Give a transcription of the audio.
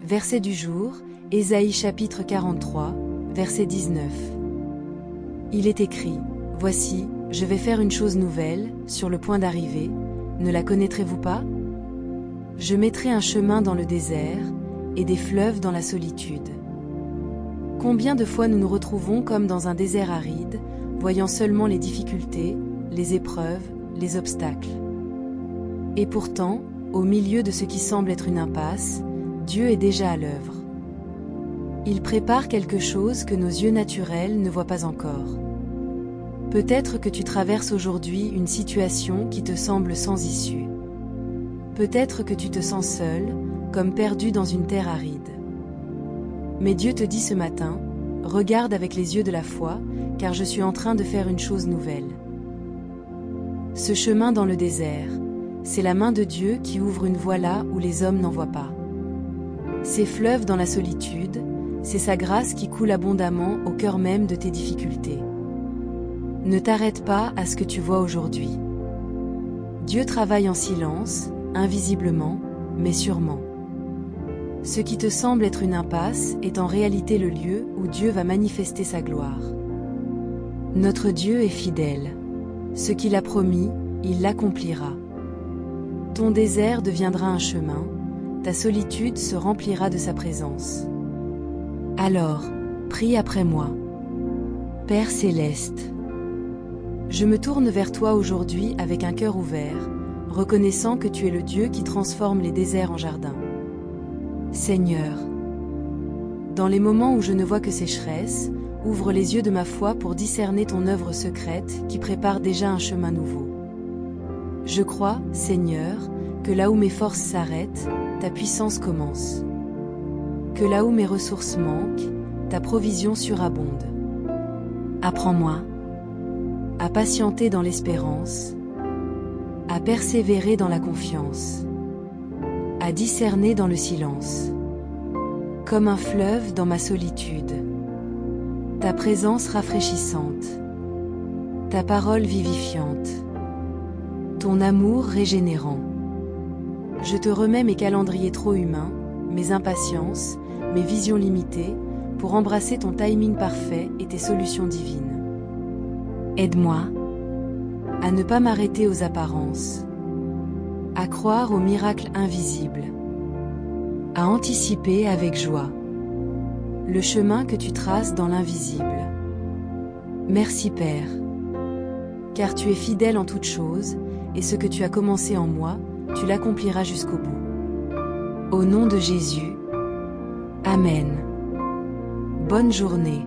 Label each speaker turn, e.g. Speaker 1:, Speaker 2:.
Speaker 1: Verset du jour, Ésaïe chapitre 43, verset 19. Il est écrit, « Voici, je vais faire une chose nouvelle, sur le point d'arriver, ne la connaîtrez-vous pas? Je mettrai un chemin dans le désert, et des fleuves dans la solitude. » Combien de fois nous nous retrouvons comme dans un désert aride, voyant seulement les difficultés, les épreuves, les obstacles. Et pourtant, au milieu de ce qui semble être une impasse, Dieu est déjà à l'œuvre. Il prépare quelque chose que nos yeux naturels ne voient pas encore. Peut-être que tu traverses aujourd'hui une situation qui te semble sans issue. Peut-être que tu te sens seul, comme perdu dans une terre aride. Mais Dieu te dit ce matin, regarde avec les yeux de la foi, car je suis en train de faire une chose nouvelle. Ce chemin dans le désert, c'est la main de Dieu qui ouvre une voie là où les hommes n'en voient pas. Ces fleuves dans la solitude, c'est sa grâce qui coule abondamment au cœur même de tes difficultés. Ne t'arrête pas à ce que tu vois aujourd'hui. Dieu travaille en silence, invisiblement, mais sûrement. Ce qui te semble être une impasse est en réalité le lieu où Dieu va manifester sa gloire. Notre Dieu est fidèle. Ce qu'il a promis, il l'accomplira. Ton désert deviendra un chemin, ta solitude se remplira de sa présence. Alors, prie après moi. Père céleste, je me tourne vers toi aujourd'hui avec un cœur ouvert, reconnaissant que tu es le Dieu qui transforme les déserts en jardins. Seigneur, dans les moments où je ne vois que sécheresse, ouvre les yeux de ma foi pour discerner ton œuvre secrète qui prépare déjà un chemin nouveau. Je crois, Seigneur, que là où mes forces s'arrêtent, ta puissance commence. Que là où mes ressources manquent, ta provision surabonde. Apprends-moi à patienter dans l'espérance, à persévérer dans la confiance, à discerner dans le silence, comme un fleuve dans ma solitude. Ta présence rafraîchissante, ta parole vivifiante, ton amour régénérant. Je te remets mes calendriers trop humains, mes impatiences, mes visions limitées, pour embrasser ton timing parfait et tes solutions divines. Aide-moi à ne pas m'arrêter aux apparences, à croire aux miracles invisibles, à anticiper avec joie le chemin que tu traces dans l'invisible. Merci Père, car tu es fidèle en toutes choses, et ce que tu as commencé en moi, tu l'accompliras jusqu'au bout. Au nom de Jésus, Amen. Bonne journée.